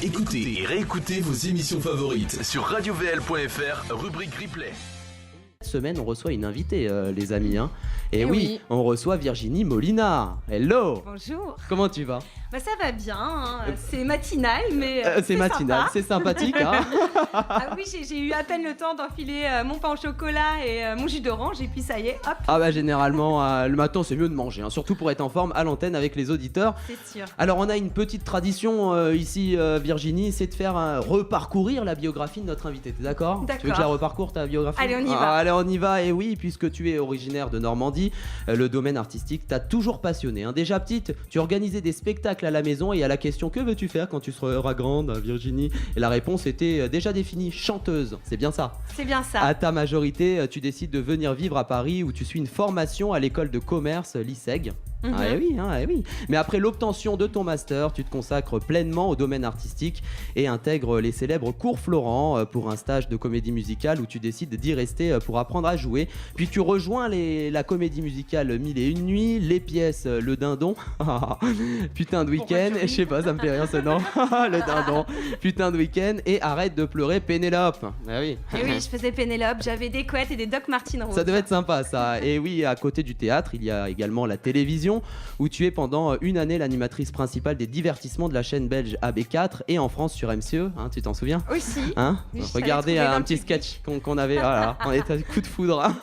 Écoutez et réécoutez vos émissions favorites sur radiovl.fr, rubrique replay. Cette semaine, on reçoit une invitée, les amis. Hein. Et oui, on reçoit Virginie Molinard. Hello. Bonjour. Comment tu vas? Bah ça va bien, hein. C'est matinal, mais c'est matinal, sympa. c'est sympathique. Hein. Ah oui, j'ai eu à peine le temps d'enfiler mon pain au chocolat et mon jus d'orange, et puis ça y est, hop. Ah bah généralement, le matin, c'est mieux de manger, hein, surtout pour être en forme à l'antenne avec les auditeurs. C'est sûr. Alors on a une petite tradition ici, Virginie, c'est de faire reparcourir la biographie de notre invité. T'es d'accord? D'accord. Tu veux que je la reparcours, ta biographie? Allez, on y va. Allez, on y va. Et oui, puisque tu es originaire de Normandie, le domaine artistique t'a toujours passionné. Hein. Déjà petite, tu organisais des spectacles à la maison et à la question que veux-tu faire quand tu seras grande, Virginie? Et la réponse était déjà définie, chanteuse. C'est bien ça? C'est bien ça. À ta majorité, tu décides de venir vivre à Paris où tu suis une formation à l'école de commerce l'ISEG. Ah oui. Mais après l'obtention de ton master, tu te consacres pleinement au domaine artistique et intègres les célèbres cours Florent pour un stage de comédie musicale où tu décides d'y rester pour apprendre à jouer. Puis tu rejoins la comédie musicale Mille et une nuits, les pièces Le Dindon, putain de week-end, je sais pas, ça me fait rire ce nom, Le Dindon, putain de week-end, et Arrête de pleurer Pénélope. Ah oui. Et oui, je faisais Pénélope, j'avais des couettes et des Doc Martens roses. Ça devait être sympa ça. Et oui, à côté du théâtre, il y a également la télévision où tu es pendant une année l'animatrice principale des divertissements de la chaîne belge AB4 et en France sur MCE, hein, tu t'en souviens? Aussi. Hein? Oui, Regardez un petit sketch qu'on avait, voilà, on était à coup de foudre.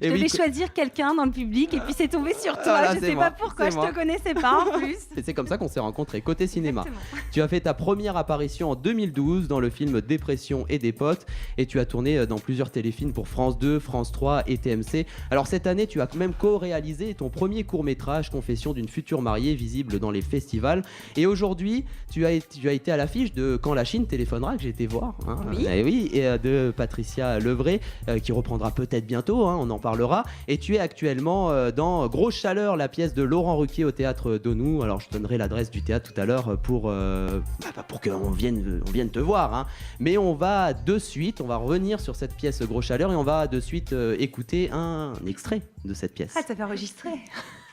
Je devais choisir quelqu'un dans le public et puis c'est tombé sur toi, voilà, je sais pas pourquoi, je te connaissais pas en plus. Et c'est comme ça qu'on s'est rencontrés, côté cinéma. Exactement. Tu as fait ta première apparition en 2012 dans le film Dépression et des potes et tu as tourné dans plusieurs téléfilms pour France 2, France 3 et TMC. Alors cette année, tu as même co-réalisé ton premier court-métrage, Confession d'une future mariée, visible dans les festivals. Et aujourd'hui, tu as été à l'affiche de Quand la Chine téléphonera, que j'ai été voir. Hein. Oui. Et de Patricia Levray, qui reprendra peut-être bientôt, hein, on en parlera. Et tu es actuellement dans Grosse Chaleur, la pièce de Laurent Ruquier au théâtre d'Onou. Alors je donnerai l'adresse du théâtre tout à l'heure pour qu'on vienne te voir. Hein. Mais on va revenir sur cette pièce Grosse Chaleur et on va de suite écouter un extrait de cette pièce. Ah, t'avais enregistré.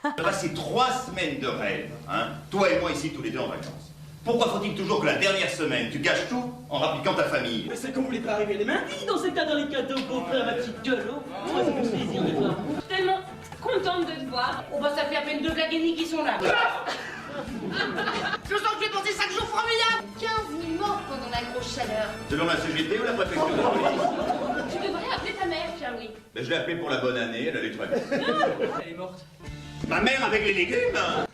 On a passé 3 semaines de rêve, hein, toi et moi ici tous les deux en vacances. Pourquoi faut-il toujours que la dernière semaine tu gâches tout en rappliquant ta famille? Mais c'est qu'on voulait pas arriver les mains vides dans ces cas dans les cadeaux qu'on fait à ma petite gueule, hein. Moi ça fait plaisir de voir. Tellement contente de te voir. Oh bah ça fait à peine 2 blagues et demie qui sont là. Je sens que j'ai passé 5 jours formidables. 15 000 morts pendant la grosse chaleur. Selon la CGT ou la préfecture de police? Tu devrais appeler ta mère, Pierre-Louis. Ben, je l'ai appelée pour la bonne année, elle allait très bien. Elle est morte. Ma mère avec les légumes, hein.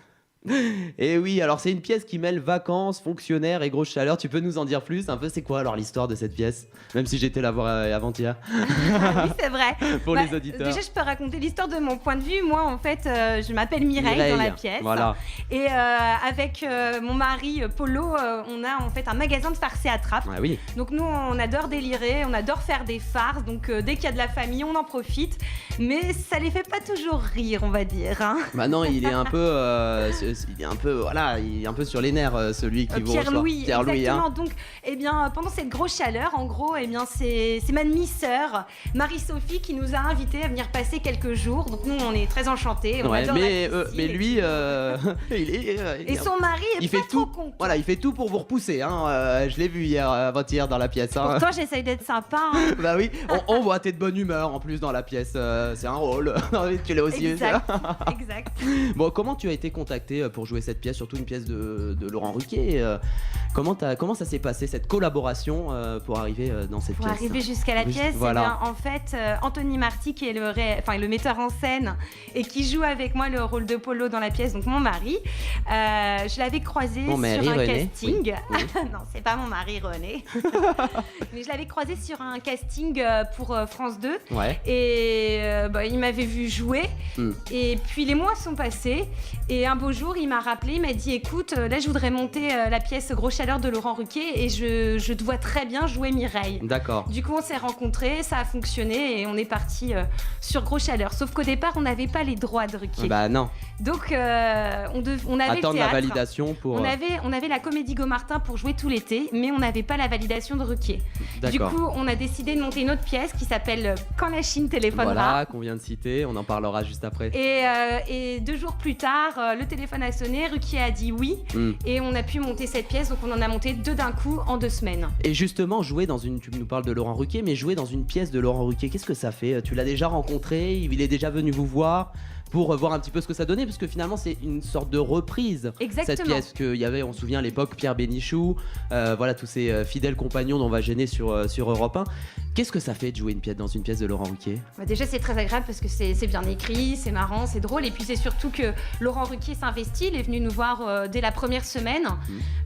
Et oui, alors c'est une pièce qui mêle vacances, fonctionnaires et grosse chaleur. Tu peux nous en dire plus un peu? C'est quoi alors l'histoire de cette pièce? Même si j'étais la voir avant-hier. Oui, c'est vrai. Pour les auditeurs. Déjà, je peux raconter l'histoire de mon point de vue. Moi, en fait, je m'appelle Mireille dans la pièce. Voilà. Et avec mon mari Polo, on a en fait un magasin de farce et attrape. Ah oui. Donc nous, on adore délirer, on adore faire des farces. Donc dès qu'il y a de la famille, on en profite. Mais ça les fait pas toujours rire, on va dire. Hein. Bah non, il est un peu sur les nerfs, celui qui vous reçoit. Pierre-Louis, exactement. Hein. Donc, eh bien, pendant cette grosse chaleur, en gros, eh bien, c'est ma demi-sœur, Marie-Sophie, qui nous a invités à venir passer quelques jours. Donc nous, on est très enchantés. Ouais, mais lui, et son mari est pas trop content. Voilà, il fait tout pour vous repousser. Hein. Je l'ai vu avant-hier dans la pièce. Hein. Pourtant, j'essaye d'être sympa. Hein. Bah oui, on voit t'es de bonne humeur en plus dans la pièce. C'est un rôle. Tu l'as aussi. Exact. Bon, comment tu as été contacté pour jouer cette pièce, surtout une pièce de Laurent Ruquier? Comment ça s'est passé cette collaboration pour arriver dans cette pièce? Pour arriver jusqu'à la pièce, voilà. Eh bien, en fait, Anthony Marty, qui est le metteur en scène et qui joue avec moi le rôle de Polo dans la pièce, donc mon mari, je l'avais croisé sur un René. casting. Oui. Non, c'est pas mon mari René. Mais je l'avais croisé sur un casting pour France 2. Ouais. Et il m'avait vu jouer. Et puis les mois sont passés. Et un beau jour, il m'a rappelé, il m'a dit écoute, là je voudrais monter la pièce Grosse Chaleur de Laurent Ruquier et je te vois très bien jouer Mireille. D'accord. Du coup, on s'est rencontrés, ça a fonctionné et on est parti sur Grosse Chaleur. Sauf qu'au départ, on n'avait pas les droits de Ruquier. Bah non. Donc, on avait attendre le théâtre. la validation pour. On avait la Comédie Gaumartin pour jouer tout l'été, mais on n'avait pas la validation de Ruquier. Du coup, on a décidé de monter une autre pièce qui s'appelle Quand la Chine téléphonera. Voilà, qu'on vient de citer, on en parlera juste après. Et 2 jours plus tard, le téléphone a sonné, Ruquier a dit oui, et on a pu monter cette pièce. Donc on on en a monté 2 d'un coup en 2 semaines. Et justement, tu nous parles de Laurent Ruquier, mais jouer dans une pièce de Laurent Ruquier, qu'est-ce que ça fait ? Tu l'as déjà rencontré, il est déjà venu vous voir pour voir un petit peu ce que ça donnait, parce que finalement c'est une sorte de reprise. Exactement. Cette pièce qu'il y avait, on se souvient à l'époque, Pierre Bénichou, voilà tous ces fidèles compagnons dont on va gêner sur Europe 1. Qu'est-ce que ça fait de jouer dans une pièce de Laurent Ruquier ? Déjà c'est très agréable parce que c'est bien écrit, c'est marrant, c'est drôle, et puis c'est surtout que Laurent Ruquier s'investit, il est venu nous voir dès la première semaine,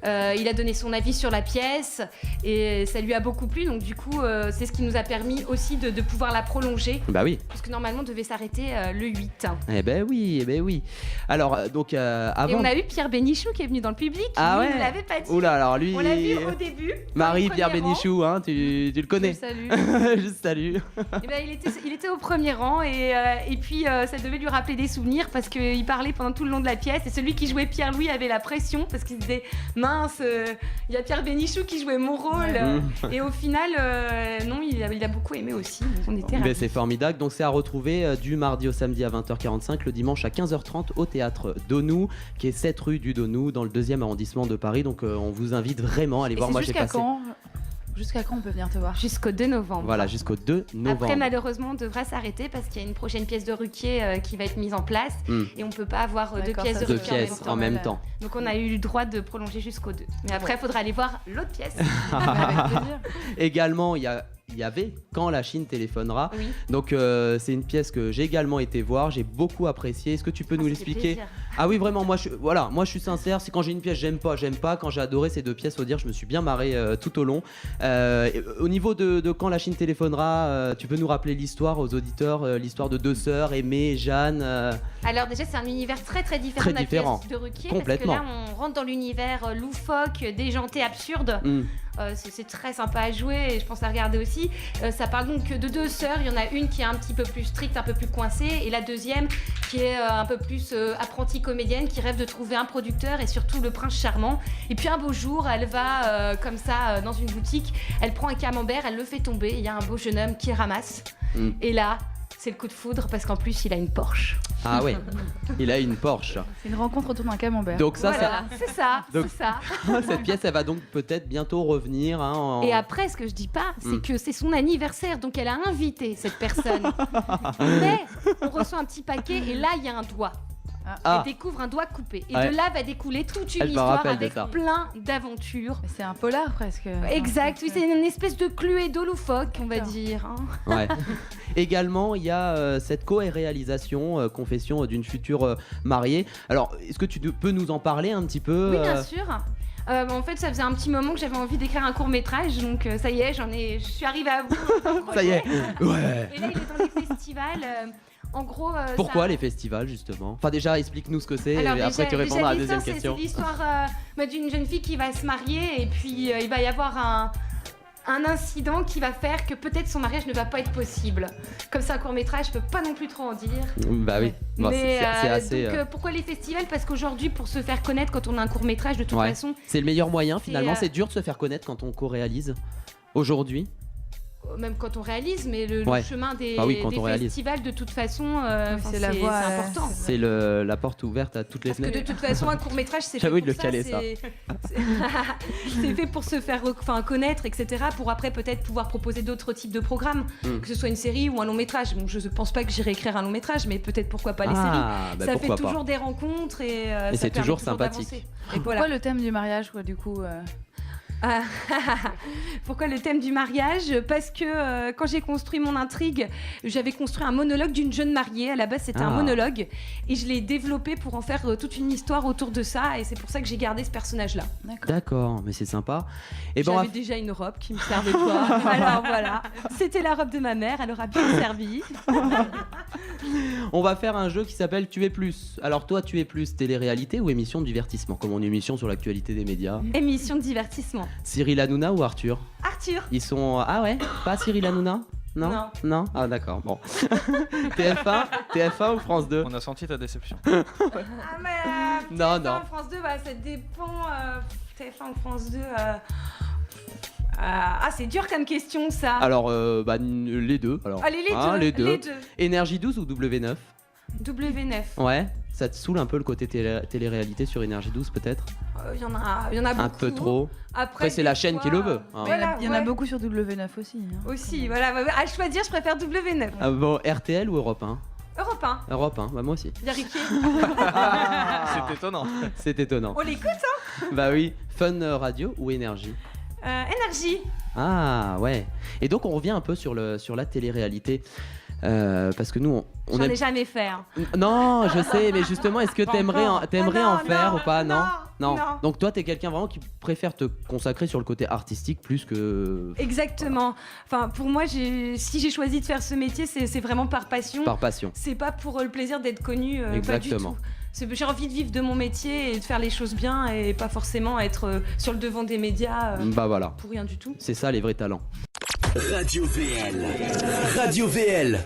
il a donné son avis sur la pièce et ça lui a beaucoup plu, donc du coup c'est ce qui nous a permis aussi de pouvoir la prolonger. Bah oui. Parce que normalement on devait s'arrêter le 8. Eh ben oui. Alors donc avant. Et on a eu Pierre Bénichou qui est venu dans le public. Ah lui, ouais. il ne l'avait pas dit. Oula, alors lui. On l'a vu au début. Marie Pierre Bénichou, hein, tu le connais. Je le salue. Je salue. Et ben, il était au premier rang et puis ça devait lui rappeler des souvenirs parce qu'il parlait pendant tout le long de la pièce et celui qui jouait Pierre-Louis avait la pression parce qu'il se disait mince, il y a Pierre Bénichou qui jouait mon rôle. Et au final, non, il a beaucoup aimé aussi. Donc on était ravis. C'est formidable. Donc c'est à retrouver du mardi au samedi à 20h45, le dimanche à 15h30 au théâtre Donou, qui est 7 rue du Donou, dans le 2e arrondissement de Paris. Donc on vous invite vraiment à aller voir. Moi j'ai passé. Jusqu'à quand on peut venir te voir ? Jusqu'au 2 novembre. Voilà, jusqu'au 2 novembre. Après, malheureusement, on devra s'arrêter parce qu'il y a une prochaine pièce de Ruquier qui va être mise en place et on ne peut pas avoir deux pièces de Ruquier en même temps. Donc on a eu le droit de prolonger jusqu'au 2. Mais après, il faudra aller voir l'autre pièce. Avec plaisir. Également, il y avait Quand la Chine téléphonera. Oui. Donc c'est une pièce que j'ai également été voir, j'ai beaucoup apprécié. Est-ce que tu peux nous l'expliquer ? Ah oui, vraiment, moi je suis sincère, c'est quand j'ai une pièce j'aime pas. Quand j'ai adoré ces 2 pièces, faut dire, je me suis bien marré tout au long. Au niveau de Quand la Chine téléphonera, tu peux nous rappeler l'histoire aux auditeurs, l'histoire de 2 sœurs, Aimée et Jeanne. Alors déjà c'est un univers très différent très de la différent. pièce de Ruquier. Complètement. Parce que là on rentre dans l'univers loufoque, déjanté, absurde. C'est très sympa à jouer et je pense à regarder aussi. Ça parle donc de 2 sœurs. Il y en a une qui est un petit peu plus stricte, un peu plus coincée, et la deuxième qui est un peu plus apprentie comédienne, qui rêve de trouver un producteur et surtout le prince charmant. Et puis un beau jour, elle va comme ça dans une boutique, elle prend un camembert, elle le fait tomber. Il y a un beau jeune homme qui ramasse. Et là, c'est le coup de foudre parce qu'en plus il a une Porsche. Ah ouais, il a une Porsche. C'est une rencontre autour d'un camembert. Donc ça, voilà, c'est ça. Cette pièce, elle va donc peut-être bientôt revenir. Et après, ce que je dis pas, c'est que c'est son anniversaire, donc elle a invité cette personne. Mais on reçoit un petit paquet et là, il y a un doigt. Elle découvre un doigt coupé. Et de là va découler toute une histoire avec plein d'aventures. Mais c'est un polar presque. Exact, oui, c'est une espèce de Cluedo loufoque, on va dire. Ouais. Également, il y a cette co-réalisation, Confession d'une future mariée. Alors, est-ce que tu peux nous en parler un petit peu ? Oui, bien sûr. En fait, ça faisait un petit moment que j'avais envie d'écrire un court-métrage, donc ça y est, je suis arrivée à bout. Ça y est, ouais. Et là, il est dans les festivals. En gros, pourquoi les festivals justement ? Enfin déjà explique-nous ce que c'est et déjà, après tu répondras à la deuxième c'est question. C'est l'histoire d'une jeune fille qui va se marier et puis il va y avoir un incident qui va faire que peut-être son mariage ne va pas être possible. Comme c'est un court-métrage, je peux pas non plus trop en dire. Bah oui, bon, mais c'est assez... donc pourquoi les festivals ? Parce qu'aujourd'hui, pour se faire connaître quand on a un court-métrage, de toute façon... C'est le meilleur moyen finalement, c'est dur de se faire connaître quand on co-réalise aujourd'hui. Même quand on réalise, mais le chemin des festivals, de toute façon, c'est important. C'est la porte ouverte à toutes les fenêtres. Parce que de toute façon, un court-métrage, c'est fait pour ça. C'est fait pour se faire connaître, etc. Pour après peut-être pouvoir proposer d'autres types de programmes, que ce soit une série ou un long-métrage. Bon, je ne pense pas que j'irai écrire un long-métrage, mais peut-être pourquoi pas les séries. Ça fait toujours des rencontres et c'est toujours sympathique. Et pourquoi le thème du mariage, quoi, du coup Pourquoi le thème du mariage ? Parce que quand j'ai construit mon intrigue, j'avais construit un monologue d'une jeune mariée. À la base, c'était un monologue et je l'ai développé pour en faire toute une histoire autour de ça. Et c'est pour ça que j'ai gardé ce personnage-là. D'accord, mais c'est sympa. Et j'avais déjà une robe qui me servait pas. Alors voilà, c'était la robe de ma mère. Elle aura bien servi. On va faire un jeu qui s'appelle Tu es plus. Alors toi, tu es plus télé-réalité ou émission de divertissement, comme une émission sur l'actualité des médias ? Émission de divertissement. Cyril Hanouna ou Arthur ? Arthur. Ils sont... Ah ouais ? Pas Cyril Hanouna ? Non. Ah d'accord, bon. TF1 ou France 2 ? On a senti ta déception. Non. France 2, ça dépend. TF1 ou France 2 c'est dur comme question ça. Alors, les deux. Alors. Allez, les deux. Énergie 12 ou W9 ? W9. Ouais. Ça te saoule un peu le côté télé-réalité sur Énergie 12 peut-être? Il y en a beaucoup. Un peu trop. Après c'est la chaîne qui le veut. Hein. Voilà, Il y en a beaucoup sur W9 aussi. Hein. Aussi, voilà. À choisir, je préfère W9. Ah bon, RTL ou Europe 1? Europe 1. Europe 1, bah moi aussi. Il y a Riquet. C'est étonnant. C'est étonnant. On l'écoute, hein? Bah oui, Fun Radio ou Énergie? Énergie. Ah ouais. Et donc on revient un peu sur la télé-réalité. Parce que nous, on J'en aime... ai jamais fait. Hein. Non, je sais, mais justement, est-ce que t'aimerais en faire ou pas? Non. Non. Donc toi, t'es quelqu'un vraiment qui préfère te consacrer sur le côté artistique plus que... Exactement. Enfin, pour moi, si j'ai choisi de faire ce métier, c'est vraiment par passion. Par passion. C'est pas pour le plaisir d'être connu. Exactement. Pas du tout. J'ai envie de vivre de mon métier et de faire les choses bien et pas forcément être sur le devant des médias Bah voilà. pour rien du tout. C'est ça les vrais talents. Radio VL. Radio VL.